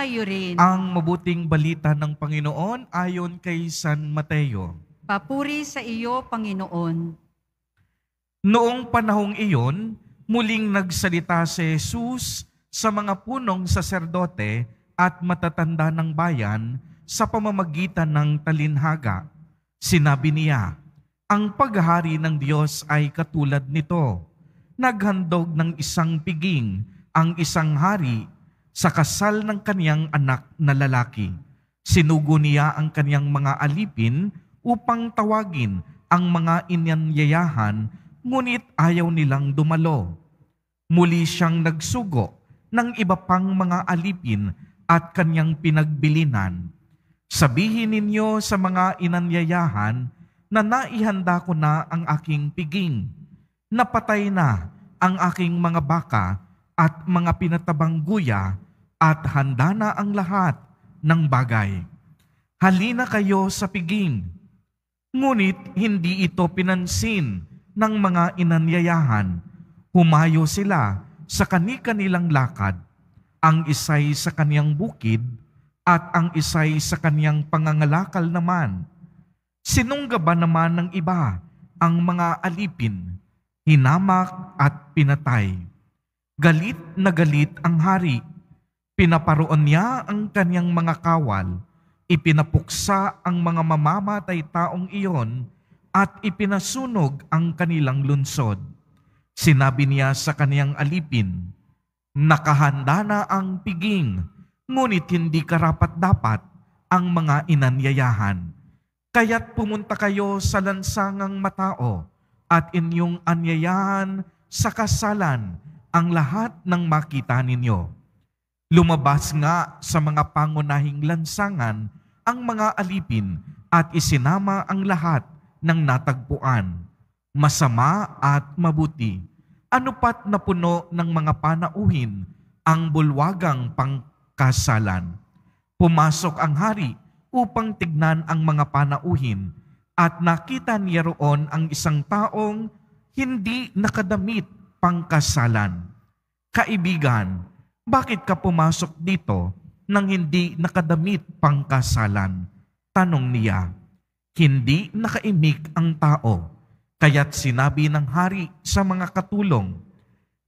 sumayo rin. Ang mabuting balita ng Panginoon ayon kay San Mateo. Papuri sa iyo, Panginoon. Noong panahong iyon, muling nagsalita si Jesus sa mga punong saserdote at matatanda ng bayan sa pamamagitan ng talinhaga. Sinabi niya, ang paghahari ng Diyos ay katulad nito. Naghandog ng isang piging ang isang hari sa kasal ng kaniyang anak na lalaki. Sinugo niya ang kaniyang mga alipin upang tawagin ang mga inanyayahan, ngunit ayaw nilang dumalo. Muli siyang nagsugo ng iba pang mga alipin at kaniyang pinagbilinan. Sabihin ninyo sa mga inanyayahan na naihanda ko na ang aking piging. Napatay na ang aking mga baka at mga pinatabang guya at handa na ang lahat ng bagay. Halina kayo sa piging. Ngunit hindi ito pinansin ng mga inanyayahan. Humayo sila sa kani-kanilang lakad, ang isay sa kaniyang bukid at ang isay sa kaniyang pangangalakal naman. Sinunggaban naman ng iba ang mga alipin, hinamak at pinatay. Galit na galit ang hari. Pinaparoon niya ang kaniyang mga kawal, ipinapuksa ang mga mamamatay taong iyon at ipinasunog ang kanilang lunsod. Sinabi niya sa kaniyang alipin, nakahanda na ang piging, ngunit hindi karapat-dapat ang mga inanyayahan. Kaya't pumunta kayo sa lansangang matao at inyong anyayahan sa kasalan ang lahat ng makita ninyo. Lumabas nga sa mga pangunahing lansangan ang mga alipin at isinama ang lahat ng natagpuan, masama at mabuti. Ano pat napuno ng mga panauhin ang bulwagang pangkasalan. Pumasok ang hari upang tignan ang mga panauhin at nakita niya roon ang isang taong hindi nakadamit pangkasalan. Kaibigan, bakit ka pumasok dito nang hindi nakadamit pangkasalan? Tanong niya. Hindi nakaimik ang tao, kaya't sinabi ng hari sa mga katulong,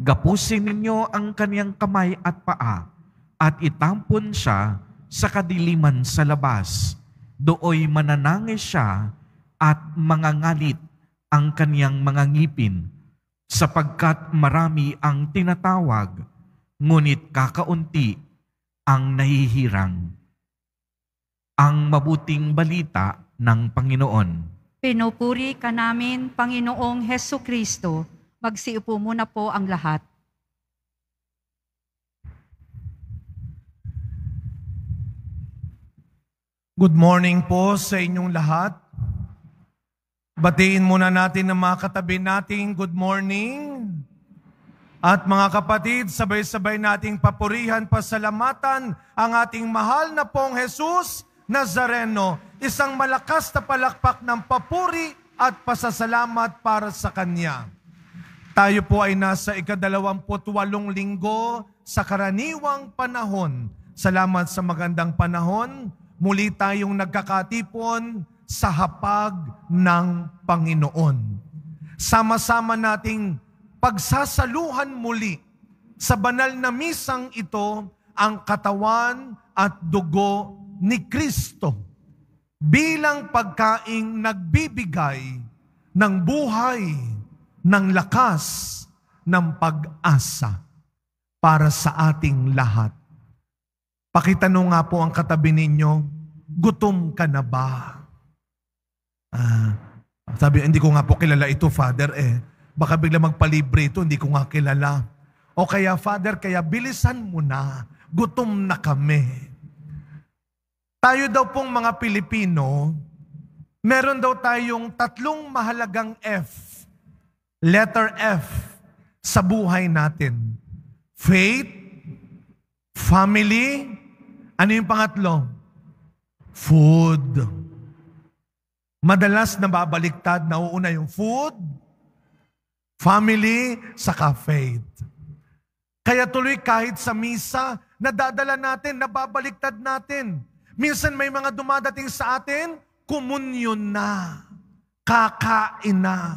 gapusin ninyo ang kaniyang kamay at paa at itampon siya sa kadiliman sa labas. Dooy mananangis siya at mangangalit ang kaniyang mga ngipin, sapagkat marami ang tinatawag, ngunit kakaunti ang nahihirang. Ang mabuting balita ng Panginoon. Pinupuri ka namin, Panginoong Hesu Kristo. Magsiupo muna po ang lahat. Good morning po sa inyong lahat. Batiin muna natin ang mga katabi nating good morning. At mga kapatid, sabay-sabay nating papurihan, pasalamatan ang ating mahal na pong Jesus Nazareno. Isang malakas na palakpak ng papuri at pasasalamat para sa Kanya. Tayo po ay nasa ika-28 linggo sa karaniwang panahon. Salamat sa magandang panahon. Muli tayong nagkakatipon sa hapag ng Panginoon. Sama-sama nating pagsasaluhan muli sa banal na misang ito ang katawan at dugo ni Kristo bilang pagkaing nagbibigay ng buhay, ng lakas, ng pag-asa para sa ating lahat. Pakitanong nga po ang katabi ninyo, gutom ka na ba? Sabi, hindi ko nga po kilala ito, Father. Baka bigla magpalibre ito, hindi ko nga kilala. O kaya, Father, kaya bilisan mo na, gutom na kami. Tayo daw pong mga Pilipino, meron daw tayong 3 mahalagang F. Letter F sa buhay natin. Faith, family, ano yung pangatlo? Food. Madalas nababaliktad, nauuna yung food, family, saka faith. Kaya tuloy kahit sa misa, nadadala natin, nababaliktad natin. Minsan may mga dumadating sa atin, komunyon na, kakain na.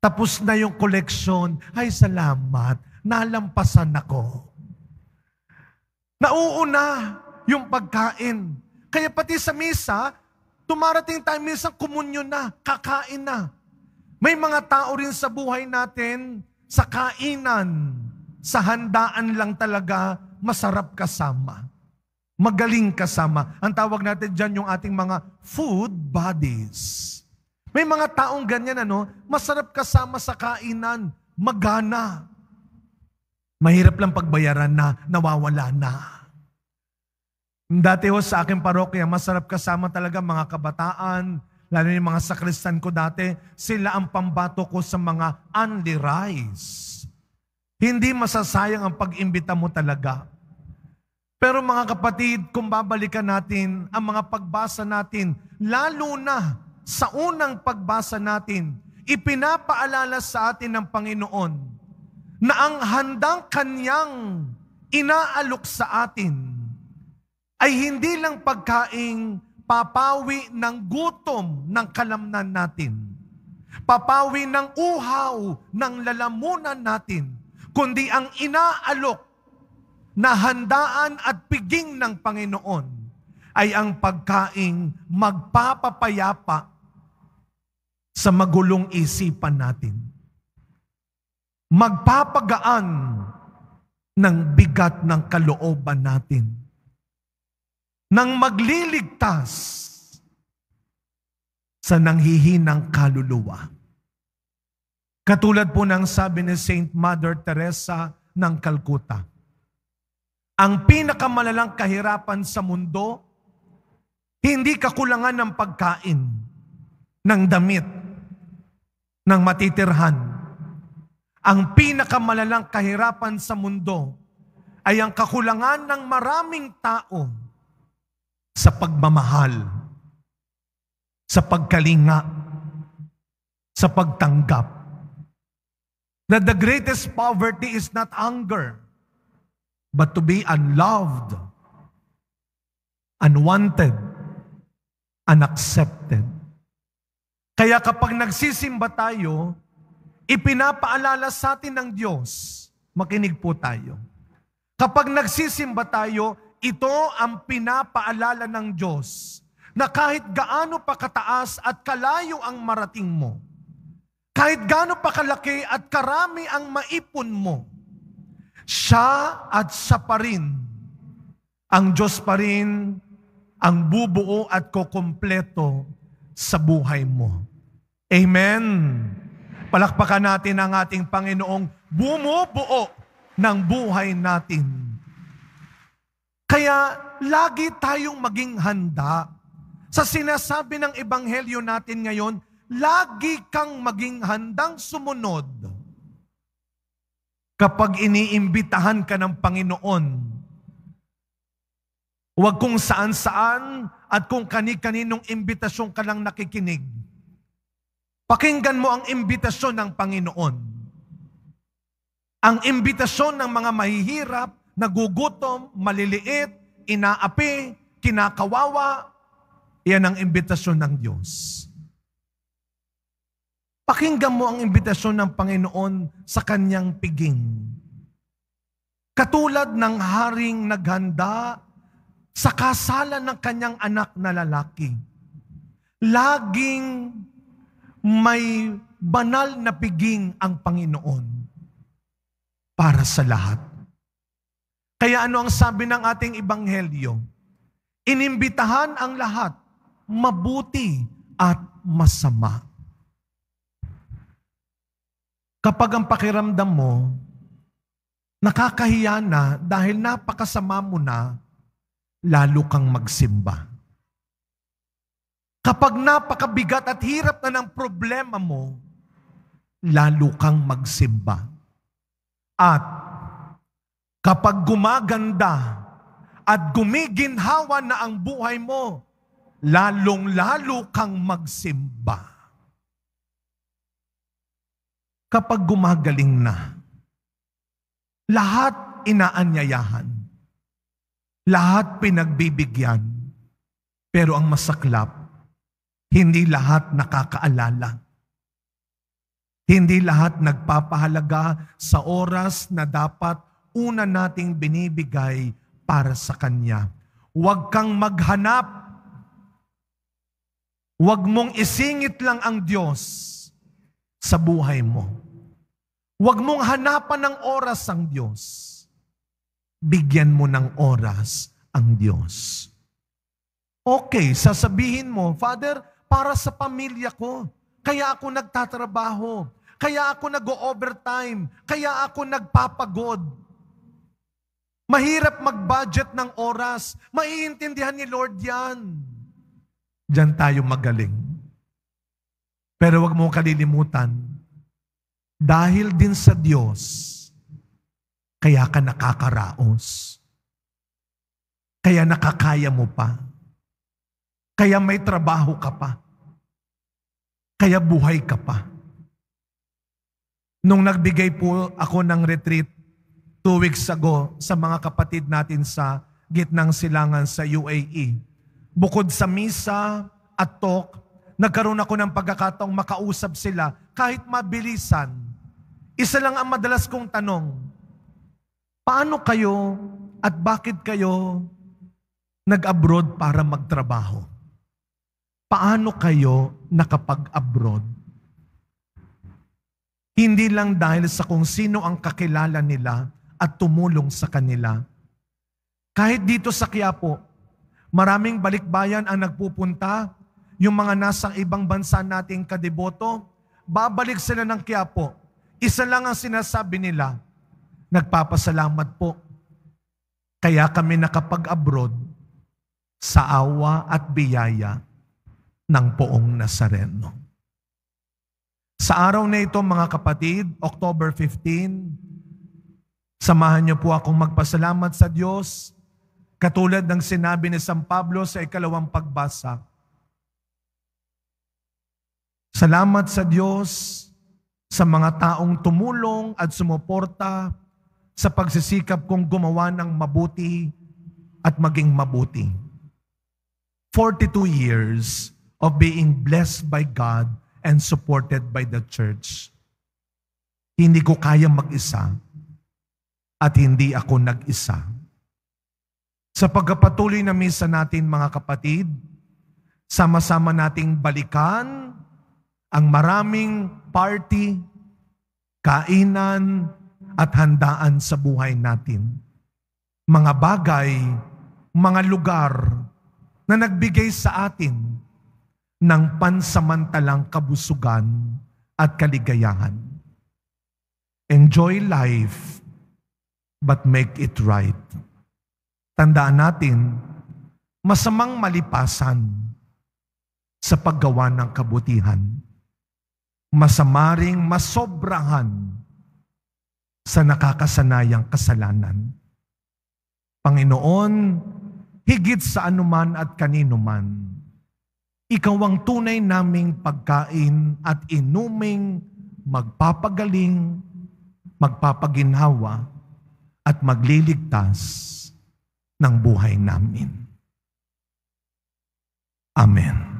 Tapos na yung koleksyon, ay salamat, nalampasan ako. Nauuna yung pagkain. Kaya pati sa misa, tumarating tayo minsan komunyon na, kakain na. May mga tao rin sa buhay natin, sa kainan, sa handaan lang talaga, masarap kasama. Magaling kasama. Ang tawag natin dyan yung ating mga food buddies. May mga taong ganyan, masarap kasama sa kainan, magana. Mahirap lang pagbayaran na, nawawala na. Dati sa aking parokya, masarap kasama talaga mga kabataan, lalo yung mga sakristan ko dati, sila ang pambato ko sa mga only rice. Hindi masasayang ang pag-imbita mo talaga. Pero mga kapatid, kung babalikan natin ang mga pagbasa natin, lalo na sa unang pagbasa natin, ipinapaalala sa atin ng Panginoon na ang handang Kanyang inaalok sa atin ay hindi lang pagkaing papawi ng gutom ng kalamnan natin, papawi ng uhaw ng lalamunan natin, kundi ang inaalok na handaan at piging ng Panginoon ay ang pagkaing magpapapayapa sa magulong isipan natin. Magpapagaan ng bigat ng kalooban natin. Nang magliligtas sa nanghihinang kaluluwa. Katulad po ng sabi ni Saint Mother Teresa ng Calcutta, ang pinakamalalang kahirapan sa mundo, hindi kakulangan ng pagkain, ng damit, ng matitirhan. Ang pinakamalalang kahirapan sa mundo ay ang kakulangan ng maraming tao sa pagmamahal, sa pagkalinga, sa pagtanggap. That the greatest poverty is not hunger, but to be unloved, unwanted, unaccepted. Kaya kapag nagsisimba tayo, ipinapaalala sa atin ng Diyos, makinig po tayo. Kapag nagsisimba tayo, ito ang pinapaalala ng Diyos na kahit gaano pa kataas at kalayo ang marating mo, kahit gaano pa kalaki at karami ang maipon mo, siya at siya pa rin, ang Diyos pa rin, ang bubuo at kukumpleto sa buhay mo. Amen. Palakpakan natin ang ating Panginoong bumubuo ng buhay natin. Kaya lagi tayong maging handa. Sa sinasabi ng Ebanghelyo natin ngayon, lagi kang maging handang sumunod. Kapag iniimbitahan ka ng Panginoon, huwag kung saan-saan at kung kani-kaninong imbitasyon ka lang nakikinig. Pakinggan mo ang imbitasyon ng Panginoon. Ang imbitasyon ng mga mahihirap, nagugutom, maliliit, inaapi, kinakawawa, yan ang imbitasyon ng Diyos. Pakinggan mo ang imbitasyon ng Panginoon sa kanyang piging. Katulad ng haring naghanda sa kasalan ng kanyang anak na lalaki. Laging may banal na piging ang Panginoon para sa lahat. Kaya ano ang sabi ng ating Ebanghelyo? Inimbitahan ang lahat, mabuti at masama. Kapag ang pakiramdam mo, nakakahiya na dahil napakasama mo na, lalo kang magsimba. Kapag napakabigat at hirap na ng problema mo, lalo kang magsimba. At kapag gumaganda at gumiginhawa na ang buhay mo, lalong-lalo kang magsimba. Kapag gumagaling na, lahat inaanyayahan. Lahat pinagbibigyan. Pero ang masaklap, hindi lahat nakakaalala. Hindi lahat nagpapahalaga sa oras na dapat una nating binibigay para sa Kanya. Huwag kang maghanap. Huwag mong isingit lang ang Diyos sa buhay mo. Huwag mong hanapan ng oras ang Diyos. Bigyan mo ng oras ang Diyos. Okay, sasabihin mo, Father, para sa pamilya ko, kaya ako nagtatrabaho, kaya ako nag-overtime, kaya ako nagpapagod. Mahirap mag-budget ng oras. Maiintindihan ni Lord yan. Diyan tayo magaling. Pero wag mo kalilimutan, dahil din sa Diyos, kaya ka nakakaraos. Kaya nakakaya mo pa. Kaya may trabaho ka pa. Kaya buhay ka pa. Nung nagbigay po ako ng retreat 2 weeks ago sa mga kapatid natin sa Gitnang Silangan sa UAE, bukod sa misa at talk, nagkaroon ako ng pagkakataong makausap sila kahit mabilisan. Isa lang ang madalas kong tanong, paano kayo at bakit kayo nag-abroad para magtrabaho? Paano kayo nakapag-abroad? Hindi lang dahil sa kung sino ang kakilala nila at tumulong sa kanila. Kahit dito sa Quiapo, maraming balikbayan ang nagpupunta, yung mga nasa ibang bansa nating kadeboto, babalik sila ng Quiapo. Isa lang ang sinasabi nila, nagpapasalamat po. Kaya kami nakapag-abroad sa awa at biyaya ng Poong Nazareno. Sa araw na ito, mga kapatid, October 15, samahan niyo po akong magpasalamat sa Diyos, katulad ng sinabi ni San Pablo sa 2nd pagbasa. Salamat sa Diyos sa mga taong tumulong at sumuporta sa pagsisikap kong gumawa ng mabuti at maging mabuti. 42 years of being blessed by God and supported by the church. Hindi ko kaya mag-isa at hindi ako nag-isa. Sa pagpapatuloy na misa natin, mga kapatid, sama-sama nating balikan ang maraming party, kainan, at handaan sa buhay natin. Mga bagay, mga lugar na nagbigay sa atin ng pansamantalang kabusugan at kaligayahan. Enjoy life, but make it right. Tandaan natin, masamang malipasan sa paggawa ng kabutihan. Masama ring masobrahan sa nakakasanayang kasalanan. Panginoon, higit sa anuman at kanino man, Ikaw ang tunay naming pagkain at inuming magpapagaling, magpapaginhawa, at magliligtas ng buhay namin. Amen.